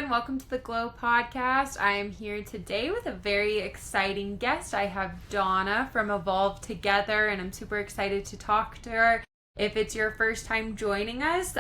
everyone. Welcome to the Glow Podcast. I am here today with a very exciting guest. I have Donna from Evolve Together, and I'm super excited to talk to her. If it's your first time joining us,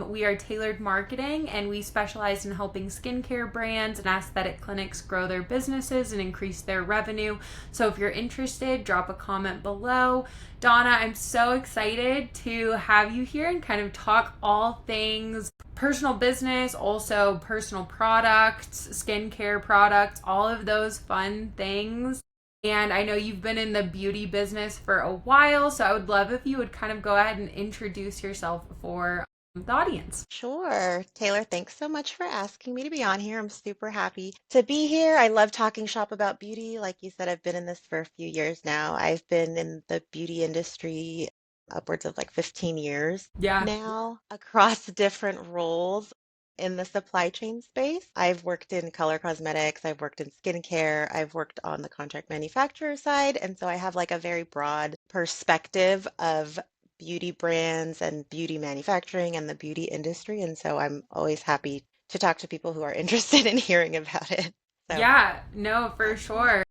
we are Tailored Marketing, and we specialize in helping skincare brands and aesthetic clinics grow their businesses and increase their revenue. So if you're interested, drop a comment below. Donna, I'm so excited to have you here and kind of talk all things personal business, also personal products, skincare products, all of those fun things. And I know you've been in the beauty business for a while, so I would love if you would kind of go ahead and introduce yourself for the audience. Sure. Taylor, thanks so much for asking me to be on here. I'm super happy to be here. I love talking shop about beauty. Like you said, I've been in this for a few years now. I've been in the beauty industry upwards of like 15 years Yeah. now across different roles in the supply chain space. I've worked in color cosmetics, I've worked in skincare, I've worked on the contract manufacturer side. And so I have like a very broad perspective of beauty brands and beauty manufacturing and the beauty industry. And so I'm always happy to talk to people who are interested in hearing about it. So Yeah, no, for that's me. sure.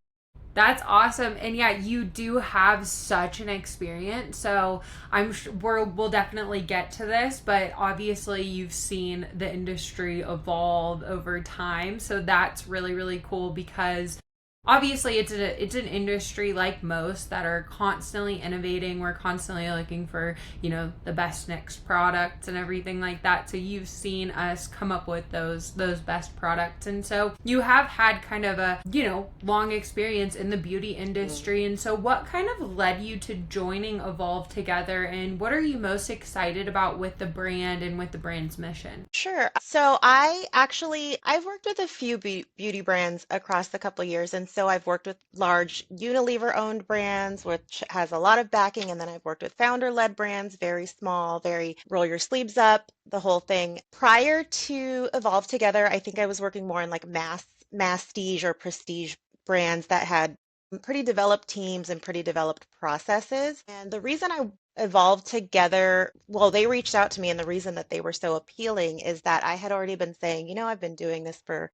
That's awesome. And yeah, you do have such an experience. So we'll definitely get to this, but obviously you've seen the industry evolve over time. So that's really, really cool because obviously it's an industry like most that are constantly innovating. We're constantly looking for the best next products and everything like that. So you've seen us come up with those best products, and so you have had kind of a long experience in the beauty Mhm. industry. And so what kind of led you to joining Evolve Together, and what are you most excited about with the brand and with the brand's mission? Sure. So I've worked with a few beauty brands across the couple of years. And so I've worked with large Unilever owned brands, which has a lot of backing. And then I've worked with founder led brands, very small, very roll your sleeves up, the whole thing. Prior to Evolve Together, I think I was working more in like masstige or prestige brands that had pretty developed teams and pretty developed processes. And the reason I evolved together, well, they reached out to me, and the reason that they were so appealing is that I had already been saying, I've been doing this for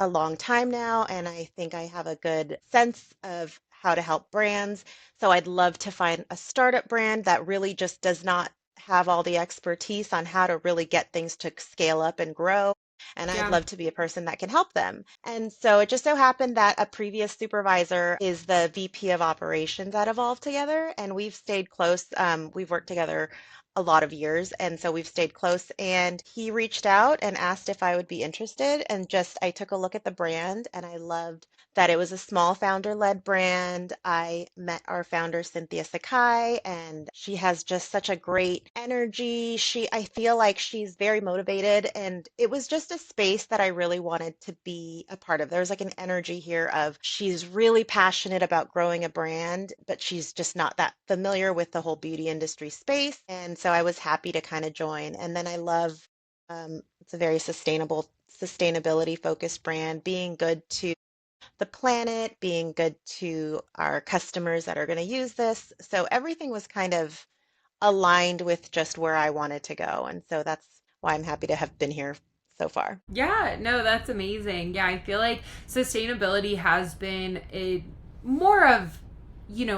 a long time now, and I think I have a good sense of how to help brands. So I'd love to find a startup brand that really just does not have all the expertise on how to really get things to scale up and grow. And I'd Yeah. love to be a person that can help them. And so it just so happened that a previous supervisor is the VP of operations at Evolve Together, and we've stayed close. We've worked together a lot of years, and so we've stayed close. And he reached out and asked if I would be interested. And just I took a look at the brand, and I loved that it was a small founder-led brand. I met our founder, Cynthia Sakai, and she has just such a great energy. I feel like she's very motivated, and it was just a space that I really wanted to be a part of. There's like an energy here of she's really passionate about growing a brand, but she's just not that familiar with the whole beauty industry space. And so I was happy to kind of join. And then I love it's a very sustainability focused brand, being good to the planet, being good to our customers that are going to use this. So everything was kind of aligned with just where I wanted to go. And so that's why I'm happy to have been here so far. Yeah, no, that's amazing. Yeah, I feel like sustainability has been a more of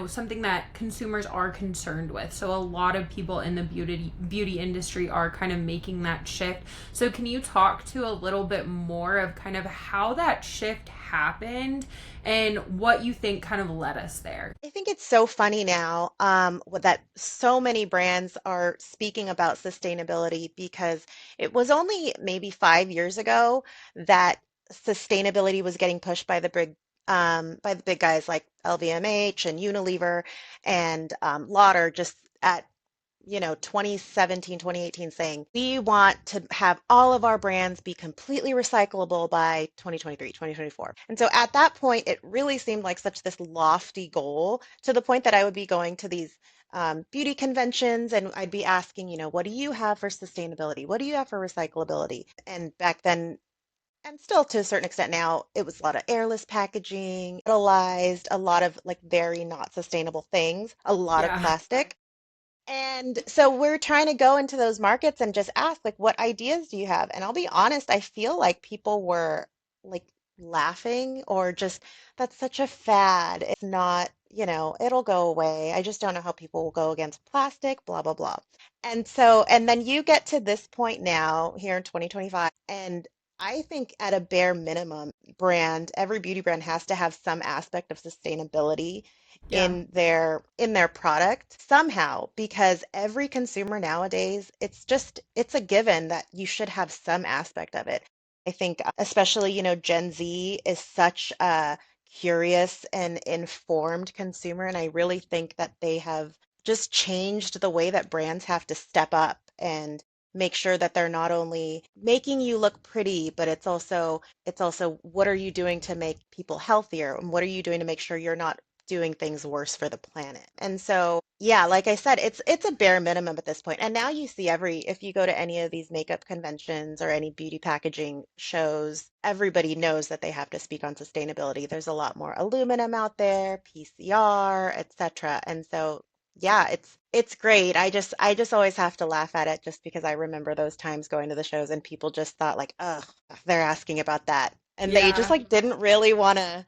something that consumers are concerned with. So a lot of people in the beauty industry are kind of making that shift. So can you talk to a little bit more of kind of how that shift happened and what you think kind of led us there? I think it's so funny now that so many brands are speaking about sustainability because it was only maybe 5 years ago that sustainability was getting pushed by the big guys like LVMH and Unilever and Lauder just at 2017, 2018 saying, we want to have all of our brands be completely recyclable by 2023, 2024. And so at that point, it really seemed like such this lofty goal to the point that I would be going to these beauty conventions and I'd be asking, what do you have for sustainability? What do you have for recyclability? And back then, and still to a certain extent now, it was a lot of airless packaging, metallized, a lot of like very not sustainable things, a lot of Yeah. plastic. And so we're trying to go into those markets and just ask, like, what ideas do you have? And I'll be honest, I feel like people were like laughing or just, that's such a fad. It's not, it'll go away. I just don't know how people will go against plastic, blah, blah, blah. And so, and then you get to this point now here in 2025, and I think at a bare minimum, every beauty brand has to have some aspect of sustainability Yeah. in their product somehow, because every consumer nowadays, it's a given that you should have some aspect of it. I think especially, Gen Z is such a curious and informed consumer, and I really think that they have just changed the way that brands have to step up and make sure that they're not only making you look pretty, but it's also what are you doing to make people healthier, and what are you doing to make sure you're not doing things worse for the planet. And so, yeah, like I said, it's a bare minimum at this point. And now you see if you go to any of these makeup conventions or any beauty packaging shows, everybody knows that they have to speak on sustainability. There's a lot more aluminum out there, PCR, etc. And so, yeah, it's great. I just always have to laugh at it just because I remember those times going to the shows and people just thought like, "Ugh, they're asking about that." And they just Yeah. like didn't really want to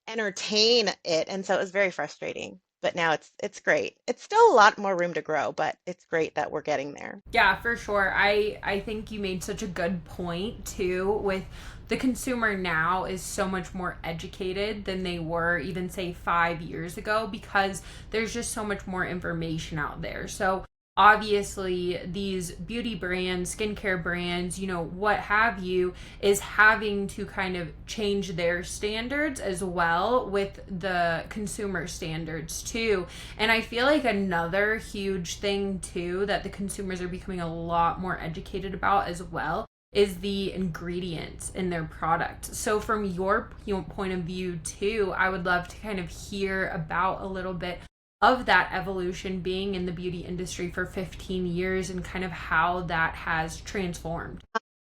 entertain it, and so it was very frustrating. But now it's great. It's still a lot more room to grow, but it's great that we're getting there. Yeah, for sure. I think you made such a good point too with the consumer now is so much more educated than they were even say 5 years ago because there's just so much more information out there. So obviously these beauty brands, skincare brands, what have you, is having to kind of change their standards as well with the consumer standards too. And I feel like another huge thing too that the consumers are becoming a lot more educated about as well is the ingredients in their product. So from your point of view too, I would love to kind of hear about a little bit of that evolution being in the beauty industry for 15 years and kind of how that has transformed.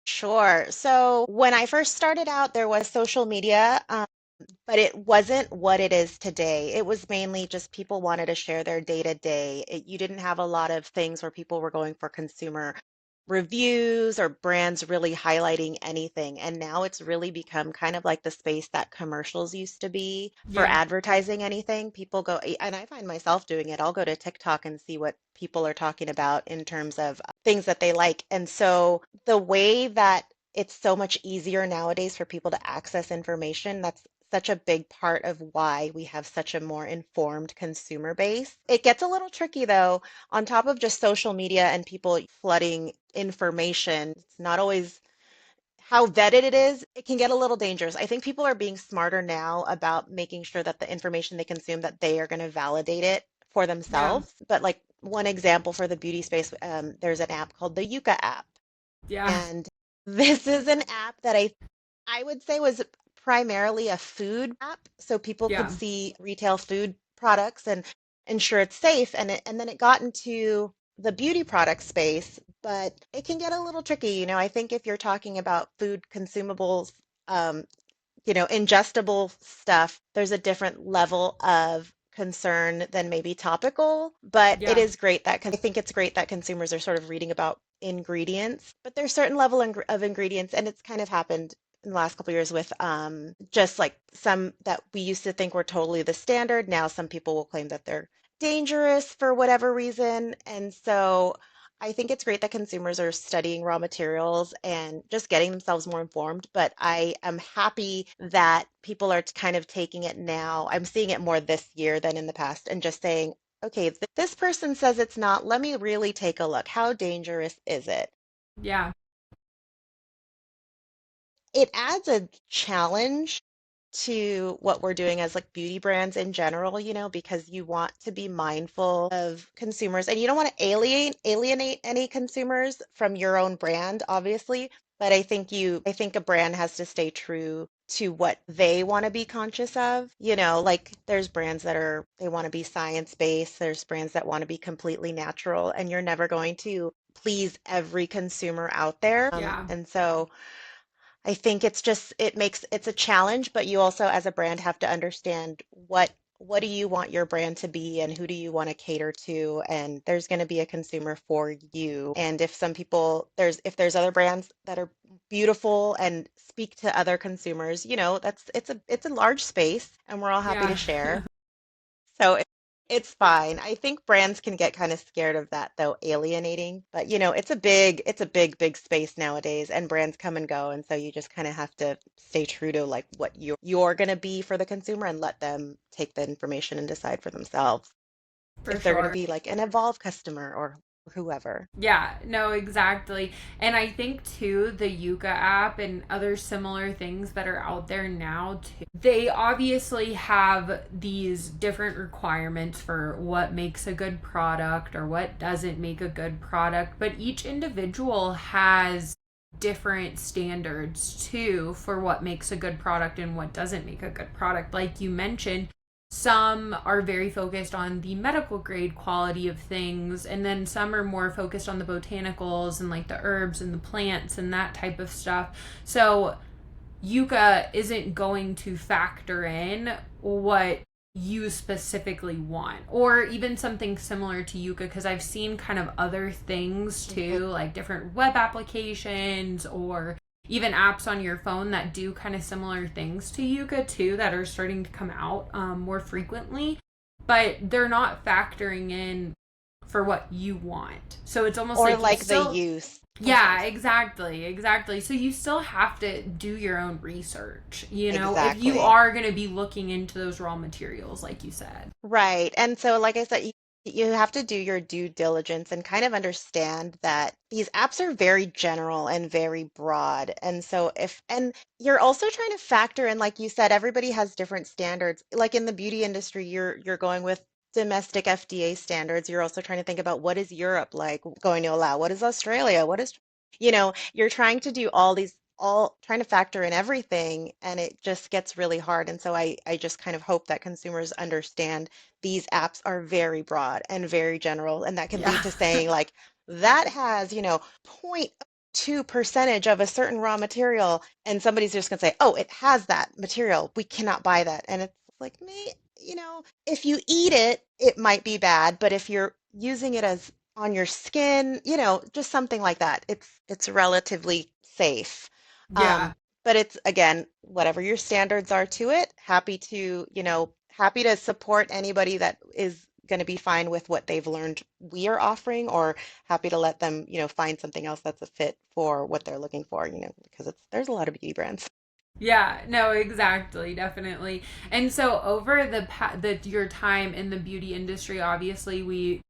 Sure. So when I first started out, there was social media, but it wasn't what it is today. It was mainly just people wanted to share their day to day. You didn't have a lot of things where people were going for consumer reviews or brands really highlighting anything. And now it's really become kind of like the space that commercials used to be for Yeah. advertising anything. People go, and I find myself doing it. I'll go to TikTok and see what people are talking about in terms of things that they like. And so the way that it's so much easier nowadays for people to access information, that's such a big part of why we have such a more informed consumer base. It gets a little tricky though, on top of just social media and people flooding information. It's not always how vetted it is. It can get a little dangerous. I think people are being smarter now about making sure that the information they consume, that they are going to validate it for Yeah. themselves. But like one example for the beauty space, there's an app called the Yuka app. Yeah. And this is an app that I would say was primarily a food app, so people could Yeah. see retail food products and ensure it's safe. And then it got into the beauty product space, but it can get a little tricky. I think if you're talking about food consumables, um, ingestible stuff, there's a different level of concern than maybe topical. But it Yeah. is great that, I think it's great that consumers are sort of reading about ingredients, but there's certain level of ingredients, and it's kind of happened in the last couple of years with just like some that we used to think were totally the standard. Now some people will claim that they're dangerous for whatever reason. And so I think it's great that consumers are studying raw materials and just getting themselves more informed, but I am happy that people are kind of taking it now. I'm seeing it more this year than in the past and just saying, okay, this person says it's not. Let me really take a look. How dangerous is it? Yeah. It adds a challenge to what we're doing as like beauty brands in general, because you want to be mindful of consumers and you don't want to alienate any consumers from your own brand, obviously. But I think a brand has to stay true to what they want to be conscious of. Like there's brands they want to be science-based, there's brands that want to be completely natural, and you're never going to please every consumer out there. Yeah. And so I think it's a challenge, but you also as a brand have to understand what do you want your brand to be and who do you want to cater to? And there's going to be a consumer for you. And if some people, if there's other brands that are beautiful and speak to other consumers, it's a large space and we're all happy to Yeah. share. So it's fine. I think brands can get kind of scared of that though, alienating. But big space nowadays and brands come and go. And so you just kind of have to stay true to like what you're gonna be for the consumer and let them take the information and decide for themselves For if they're gonna sure. be like an Evolve customer or whoever. Yeah, no, exactly. And I think too, the Yuka app and other similar things that are out there now too, they obviously have these different requirements for what makes a good product or what doesn't make a good product, but each individual has different standards too for what makes a good product and what doesn't make a good product. Like you mentioned, some are very focused on the medical grade quality of things, and then some are more focused on the botanicals and like the herbs and the plants and that type of stuff. So Yucca isn't going to factor in what you specifically want, or even something similar to Yucca, because I've seen kind of other things too, Mhm. like different web applications or even apps on your phone that do kind of similar things to Yucca too, that are starting to come out more frequently, but they're not factoring in for what you want. So it's almost Or like you like the still, use. I'm sorry. yeah, exactly, exactly. So you still have to do your own research, if you Exactly. are going to be looking into those raw materials, like you said. Right. And so, like I said, you have to do your due diligence and kind of understand that these apps are very general and very broad. And so, and you're also trying to factor in, like you said, everybody has different standards. Like in the beauty industry, you're going with domestic FDA standards. You're also trying to think about what is Europe like going to allow? What is Australia? You're trying to do all trying to factor in everything, and it just gets really hard. And so I just kind of hope that consumers understand these apps are very broad and very general, and that can Yeah. lead to saying like that has, 0.2 percentage of a certain raw material, and somebody's just gonna say, oh, it has that material. We cannot buy that. And it's like, if you eat it, it might be bad, but if you're using it as on your skin, just something like that. It's relatively safe. Yeah. Um, but it's again, whatever your standards are to it, happy to support anybody that is going to be fine with what they've learned we are offering, or happy to let them, find something else that's a fit for what they're looking for, because there's a lot of beauty brands. Yeah, no, exactly, definitely. And so over your time in the beauty industry, obviously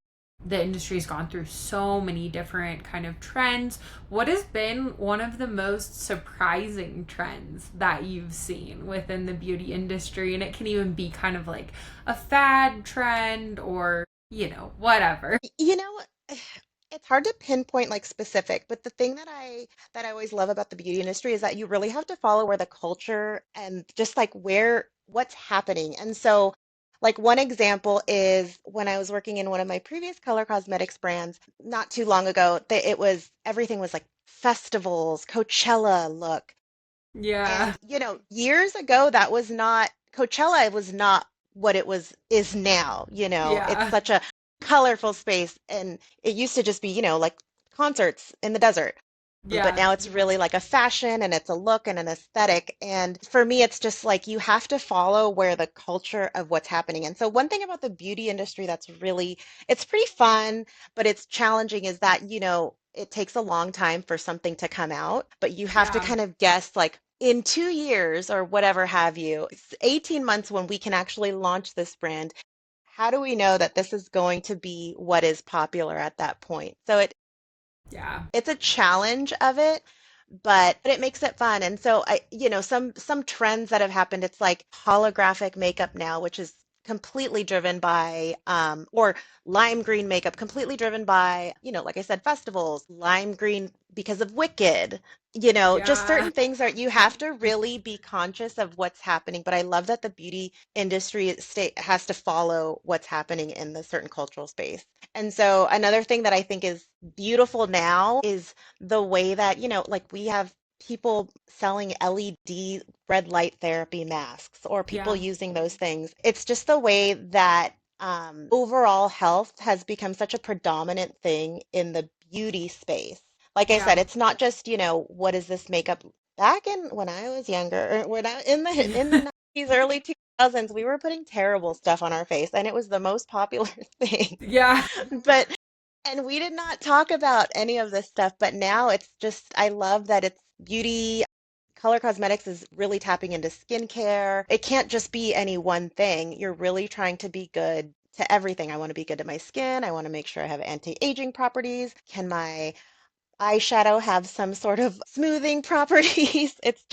the industry's gone through so many different kind of trends. What has been one of the most surprising trends that you've seen within the beauty industry? And it can even be kind of like a fad trend or, whatever. You know, it's hard to pinpoint like specific, but the thing that I always love about the beauty industry is that you really have to follow where the culture and just like what's happening. And so like one example is when I was working in one of my previous color cosmetics brands not too long ago, everything was like festivals, Coachella look. Yeah. And, years ago, that was not, Coachella was not what it is now. It's Yeah. such a colorful space. And it used to just be, like concerts in the desert. But Yeah. now it's really like a fashion and it's a look and an aesthetic. And for me, it's just like you have to follow where the culture of what's happening. And so one thing about the beauty industry it's pretty fun, but it's challenging is that, it takes a long time for something to come out, but you have to Yeah. kind of guess like in 2 years or whatever have you, it's 18 months when we can actually launch this brand. How do we know that this is going to be what is popular at that point? So Yeah. it's a challenge of it, but it makes it fun. And so some trends that have happened, it's like holographic makeup now, which is completely driven by or lime green makeup, completely driven by, like I said, festivals, lime green because of Wicked, just Yeah. certain things that you have to really be conscious of what's happening. But I love that the beauty industry has to follow what's happening in the certain cultural space. And so another thing that I think is beautiful now is the way that, like we have people selling LED red light therapy masks or people Yeah. using those things. It's just the way that overall health has become such a predominant thing in the beauty space. Like I Yeah. said, it's not just, what is this makeup? Back in when I was younger, or when I in the 90s, early 2000s, we were putting terrible stuff on our face, and it was the most popular thing. Yeah. But and we did not talk about any of this stuff, but now it's just, I love that it's beauty. Color cosmetics is really tapping into skincare. It can't just be any one thing. You're really trying to be good to everything. I want to be good to my skin. I want to make sure I have anti-aging properties. Can my eyeshadow have some sort of smoothing properties? It's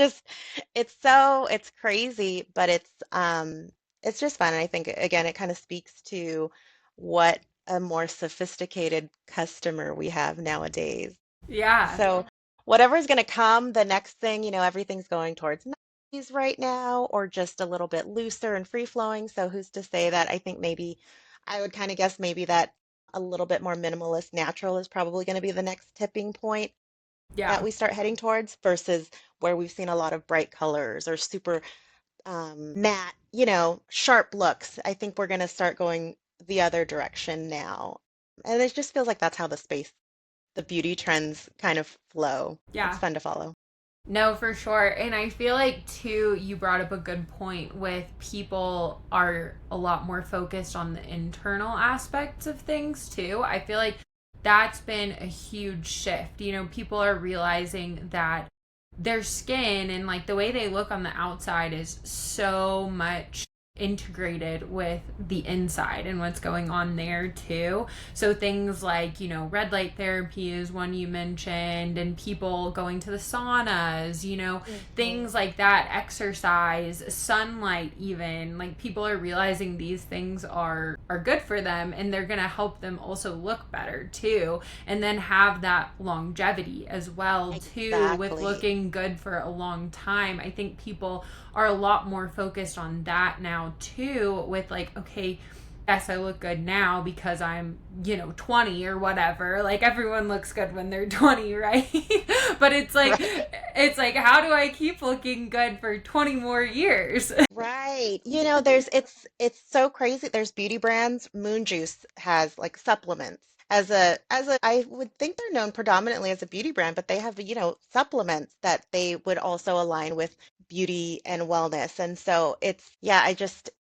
crazy, but it's just fun. And I think again, it kind of speaks to what a more sophisticated customer we have nowadays. Yeah. So whatever's going to come, the next thing, everything's going towards 90s right now, or just a little bit looser and free flowing. So who's to say that? I think maybe I would kind of guess maybe that a little bit more minimalist natural is probably going to be the next tipping point that Yeah. we start heading towards versus where we've seen a lot of bright colors or super matte, sharp looks. I think we're going to start going the other direction now. And it just feels like that's how the beauty trends kind of flow. It's Yeah. fun to follow. No, for sure. And I feel like, too, you brought up a good point with people are a lot more focused on the internal aspects of things, too. I feel like that's been a huge shift. People are realizing that their skin and like the way they look on the outside is so much integrated with the inside and what's going on there too. So things like, red light therapy is one you mentioned, and people going to the saunas, Hmm. things like that, exercise, sunlight, even. Like people are realizing these things are good for them, and they're going to help them also look better too, and then have that longevity as well too, with Exactly. looking good for a long time. I think people are a lot more focused on that now too, with like, okay, yes, I look good now because I'm, 20 or whatever. Like everyone looks good when they're 20, right? But Right. it's like how do I keep looking good for 20 more years? Right. It's so crazy. There's beauty brands. Moon Juice has like supplements. I would think they're known predominantly as a beauty brand, but they have, supplements that they would also align with beauty and wellness. And so yeah,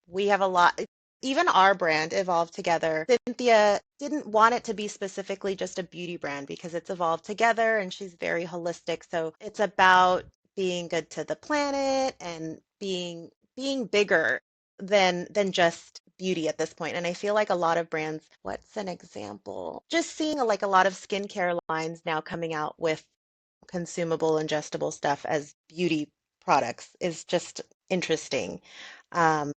we have a lot. Even our brand evolved together. Cynthia didn't want it to be specifically just a beauty brand because it's evolved together and she's very holistic. So it's about being good to the planet and being bigger than just beauty at this point. And I feel like a lot of brands, what's an example? Just seeing like a lot of skincare lines now coming out with consumable, ingestible stuff as beauty products is just interesting. Um,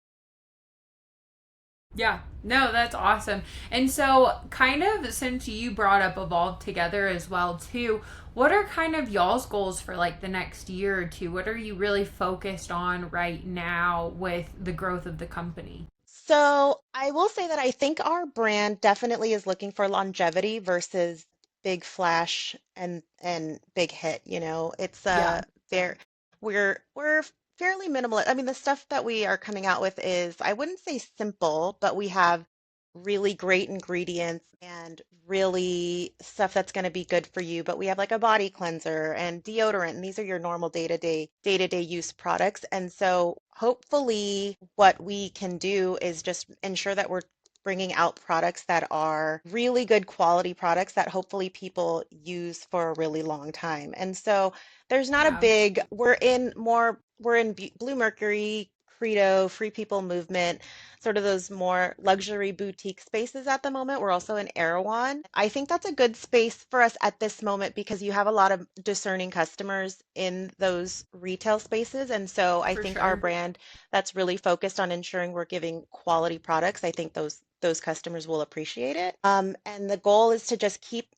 Yeah, no, that's awesome. And so, kind of since you brought up Evolve Together as well, too, what are kind of y'all's goals for like the next year or two? What are you really focused on right now with the growth of the company? So I will say that I think our brand definitely is looking for longevity versus big flash and big hit. It's Yeah, fair. We're fairly minimal. I mean, the stuff that we are coming out with is, I wouldn't say simple, but we have really great ingredients and really stuff that's going to be good for you. But we have like a body cleanser and deodorant, and these are your normal day-to-day use products. And so hopefully what we can do is just ensure that we're bringing out products that are really good quality products that hopefully people use for a really long time. And so there's not a yeah, big, we're in Blue Mercury, Credo, Free People Movement, sort of those more luxury boutique spaces at the moment. We're also in Erewhon. I think that's a good space for us at this moment because you have a lot of discerning customers in those retail spaces. And so I for think our sure. brand that's really focused on ensuring we're giving quality products, I think those customers will appreciate it. And the goal is to just keep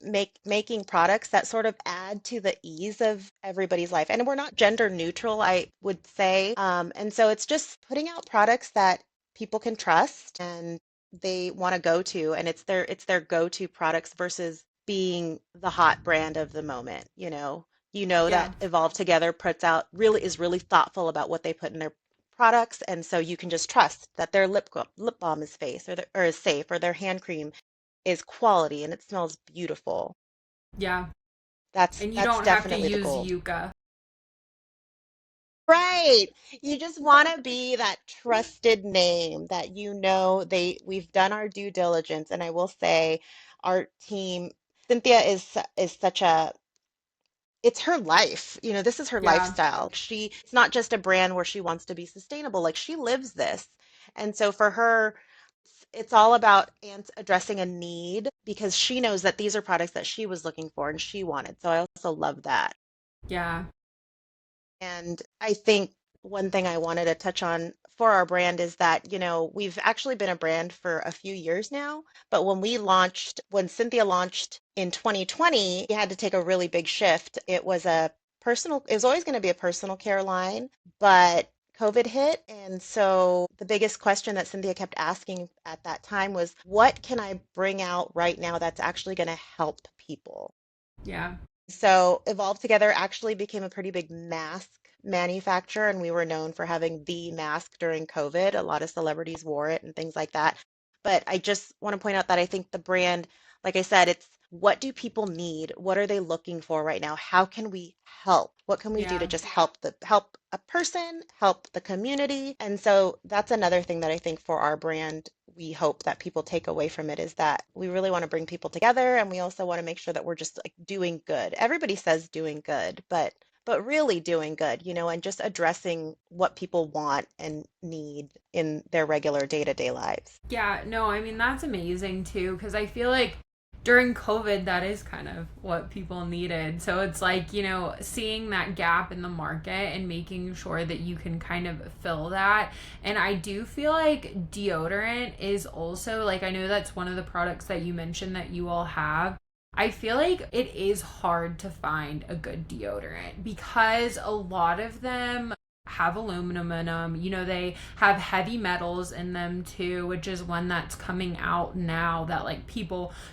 making products that sort of add to the ease of everybody's life. And we're not gender neutral, I would say. And so it's just putting out products that people can trust and they want to go to, and it's their go-to products versus being the hot brand of the moment. You know Yeah. that Evolve Together puts out really is really thoughtful about what they put in their products, and so you can just trust that their lip balm is or is safe, or their hand cream is quality and it smells beautiful. Yeah. And you That's don't have to definitely the use goal. yucca. Right. You just want to be that trusted name that we've done our due diligence. And I will say our team, Cynthia is such a it's her life. This is her Yeah. lifestyle. It's not just a brand where she wants to be sustainable. Like, she lives this. And so for her, it's all about addressing a need, because she knows that these are products that she was looking for and she wanted. So I also love that. Yeah. And I think one thing I wanted to touch on for our brand is that, we've actually been a brand for a few years now, but when Cynthia launched in 2020, we had to take a really big shift. It was always going to be a personal care line, but COVID hit. And so the biggest question that Cynthia kept asking at that time was, what can I bring out right now that's actually going to help people? Yeah. So Evolve Together actually became a pretty big mask manufacturer, and we were known for having the mask during COVID. A lot of celebrities wore it and things like that. But I just want to point out that I think the brand, like I said, it's what do people need? What are they looking for right now? How can we help? What can we do to Yeah. just help a person, help the community? And so that's another thing that I think for our brand, we hope that people take away from it, is that we really want to bring people together, and we also want to make sure that we're just like doing good. Everybody says doing good, but really doing good, and just addressing what people want and need in their regular day-to-day lives. Yeah, no, I mean that's amazing too because I feel like during COVID that is kind of what people needed. So it's like, seeing that gap in the market and making sure that you can kind of fill that. And I do feel like deodorant is also like I know that's one of the products that you mentioned that you all have. I feel like it is hard to find a good deodorant because a lot of them have aluminum in them. They have heavy metals in them too, which is one that's coming out now that like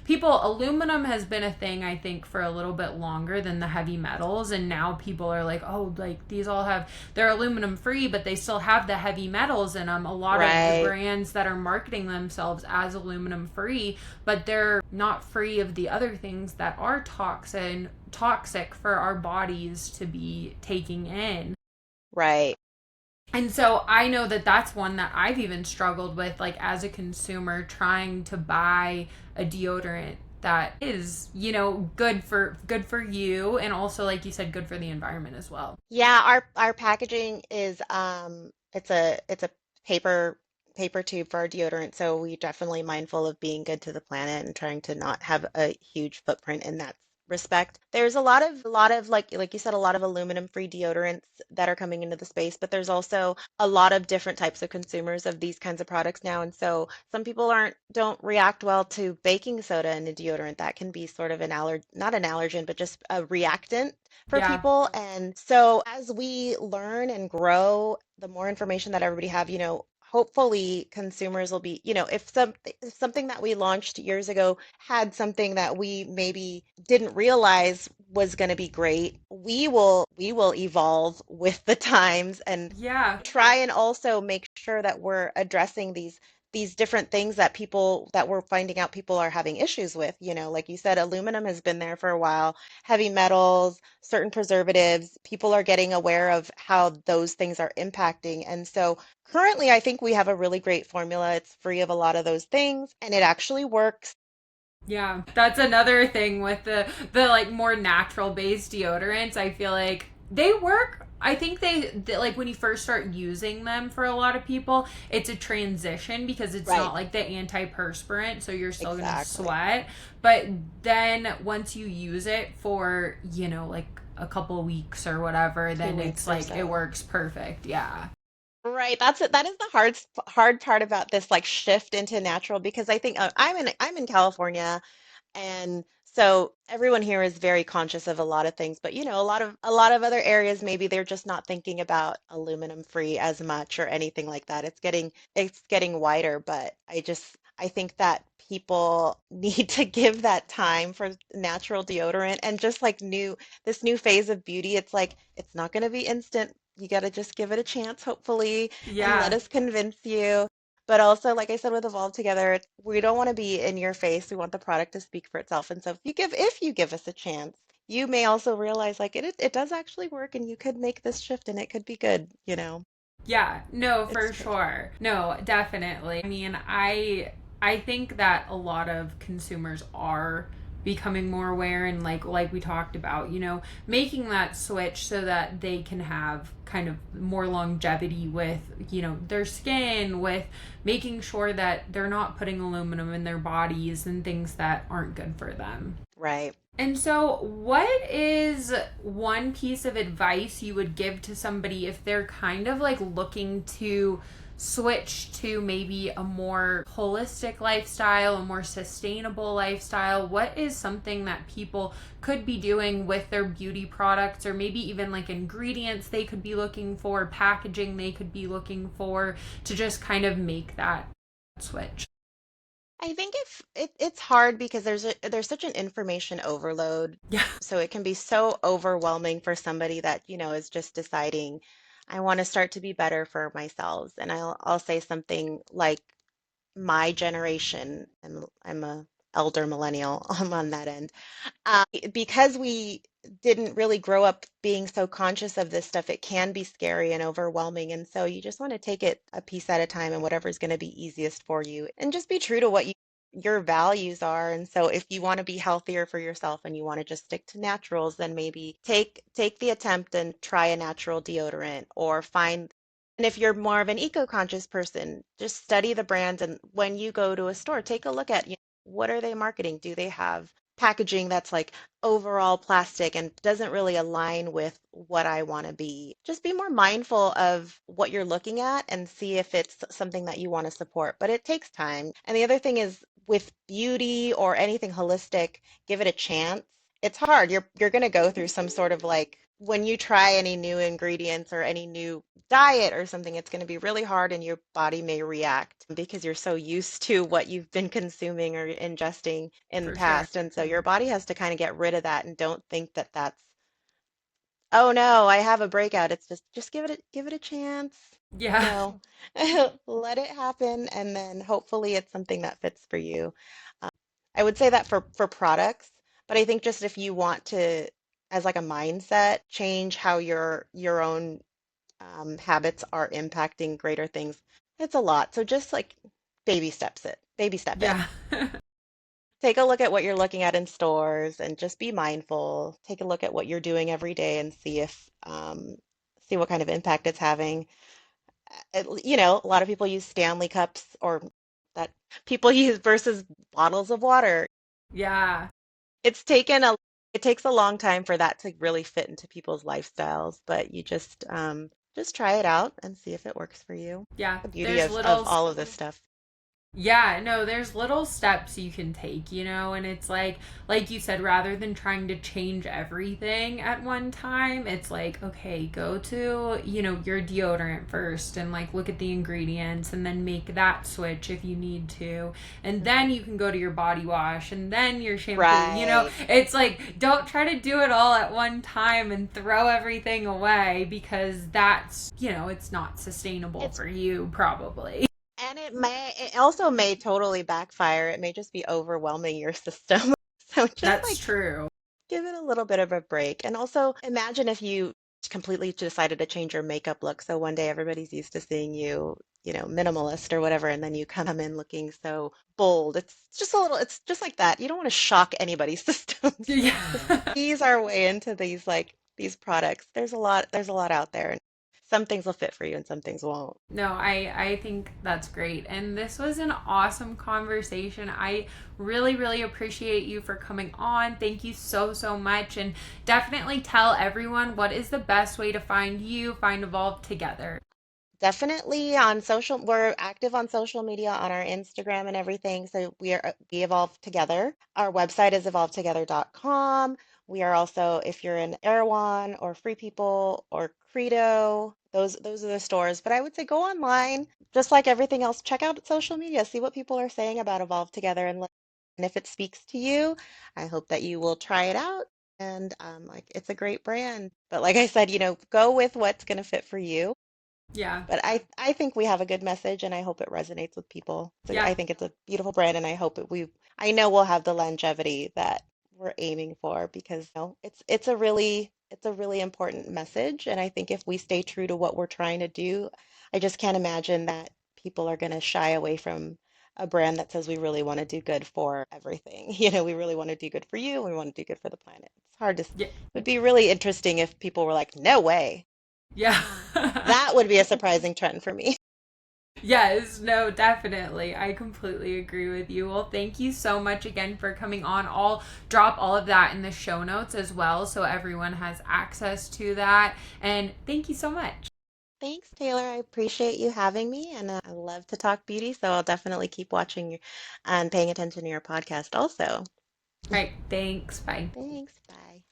aluminum has been a thing I think for a little bit longer than the heavy metals, and now people are like, oh, like these all have they're aluminum free, but they still have the heavy metals in them. A lot of the Right, brands that are marketing themselves as aluminum free, but they're not free of the other things that are toxic for our bodies to be taking in. right. And so I know that that's one that I've even struggled with, like as a consumer, trying to buy a deodorant that is, good for you, and also, like you said, good for the environment as well. Yeah, our packaging is it's a paper paper tube for our deodorant, so we definitely mindful of being good to the planet and trying to not have a huge footprint in that respect. There's a lot of like you said, a lot of aluminum free deodorants that are coming into the space, but there's also a lot of different types of consumers of these kinds of products now. And so some people aren't don't react well to baking soda in a deodorant. That can be sort of not an allergen, but just a reactant for Yeah. people. And so as we learn and grow, the more information that everybody have, hopefully consumers will be, if something that we launched years ago had something that we maybe didn't realize was going to be great, we will evolve with the times and Yeah. try and also make sure that we're addressing these different things that we're finding out people are having issues with. Like you said, aluminum has been there for a while, heavy metals, certain preservatives, people are getting aware of how those things are impacting. And so currently, I think we have a really great formula. It's free of a lot of those things, and it actually works. Yeah, that's another thing with the like more natural based deodorants. I feel like they work. I think they like when you first start using them for a lot of people, it's a transition because it's Right, not like the antiperspirant, so you're still gonna exactly. sweat. But then once you use it for like a couple weeks or whatever, two then it's weeks or like it so. works perfect. Yeah, Right, that's it. That is the hard part about this like shift into natural, because I think I'm in California. And so everyone here is very conscious of a lot of things, but a lot of other areas, maybe they're just not thinking about aluminum free as much or anything like that. It's getting wider, but I think that people need to give that time for natural deodorant and just like this new phase of beauty. It's like it's not going to be instant. You got to just give it a chance, hopefully, and let Yeah. us convince you. But also, like I said, with Evolve Together, we don't want to be in your face. We want the product to speak for itself. And so if you give us a chance, you may also realize like it does actually work and you could make this shift and it could be good, you know. Yeah, no, It's for tricky. sure. No, definitely. I mean, I think that a lot of consumers are becoming more aware and like we talked about, making that switch so that they can have kind of more longevity with, their skin, with making sure that they're not putting aluminum in their bodies and things that aren't good for them. Right. And so, what is one piece of advice you would give to somebody if they're kind of like looking to switch to maybe a more holistic lifestyle, a more sustainable lifestyle? What is something that people could be doing with their beauty products, or maybe even like ingredients they could be looking for, packaging they could be looking for to just kind of make that switch? I think if it's hard because there's such an information overload. Yeah. So it can be so overwhelming for somebody that, is just deciding, I want to start to be better for myself. And I'll say something like my generation, I'm a elder millennial, I'm on that end. Because we didn't really grow up being so conscious of this stuff, it can be scary and overwhelming. And so you just want to take it a piece at a time and whatever's going to be easiest for you and just be true to what your values are. And so if you want to be healthier for yourself and you want to just stick to naturals, then maybe take the attempt and try a natural deodorant or find and if you're more of an eco-conscious person, just study the brands and when you go to a store, take a look at, what are they marketing? Do they have packaging that's like overall plastic and doesn't really align with what I want to be. Just be more mindful of what you're looking at and see if it's something that you want to support. But it takes time. And the other thing is with beauty or anything holistic, give it a chance. It's hard. You're going to go through some sort of like when you try any new ingredients or any new diet or something, it's going to be really hard and your body may react because you're so used to what you've been consuming or ingesting in the For sure. past. And so your body has to kind of get rid of that and don't think that that's, oh no, I have a breakout. It's just give it a chance. Yeah. Let it happen and then hopefully it's something that fits for you. I would say that for products, but I think just if you want to as like a mindset change how your own habits are impacting greater things. It's a lot. So just like baby step it. Yeah. Take a look at what you're looking at in stores and just be mindful. Take a look at what you're doing every day and see what kind of impact it's having. A lot of people use Stanley cups or that people use versus bottles of water. Yeah. It's taken a it takes a long time for that to really fit into people's lifestyles, but you just try it out and see if it works for you. Yeah. The beauty There's of little all of this stuff. Yeah, no, there's little steps you can take, and it's like you said, rather than trying to change everything at one time, it's like, okay, go to, your deodorant first and like look at the ingredients and then make that switch if you need to. And then you can go to your body wash and then your shampoo, Right. It's like, don't try to do it all at one time and throw everything away because that's, it's not sustainable It's for you, probably. and it also may totally backfire. It may just be overwhelming your system. So just That's like true. give it a little bit of a break. And also imagine if you completely decided to change your makeup look. So one day everybody's used to seeing you, minimalist or whatever, and then you come in looking so bold. It's just like that. You don't want to shock anybody's systems. Just Yeah. ease our way into these products. There's a lot out there. And some things will fit for you and some things won't. No, I think that's great. And this was an awesome conversation. I really, really appreciate you for coming on. Thank you so, so much. And definitely tell everyone what is the best way to find you, find Evolve Together. Definitely on social, we're active on social media on our Instagram and everything. So we evolve together. Our website is evolvetogether.com. We are also, if you're in Erewhon or Free People or Credo, those are the stores. But I would say go online, just like everything else, check out social media, see what people are saying about Evolve Together, and if it speaks to you, I hope that you will try it out. And like it's a great brand. But like I said, go with what's going to fit for you. Yeah. But I think we have a good message, and I hope it resonates with people. So Yeah. I think it's a beautiful brand, and I know we'll have the longevity that we're aiming for because it's a really important message, and I think if we stay true to what we're trying to do, I just can't imagine that people are going to shy away from a brand that says we really want to do good for everything. We really want to do good for you, we want to do good for the planet. It's hard to, it Yeah. would be really interesting if people were like, no way. Yeah. That would be a surprising trend for me. Yes, no, definitely. I completely agree with you. Well, thank you so much again for coming on. I'll drop all of that in the show notes as well so everyone has access to that. And thank you so much. Thanks, Taylor. I appreciate you having me, and I love to talk beauty, so I'll definitely keep watching and paying attention to your podcast also. All right, thanks. Bye. Thanks. Bye.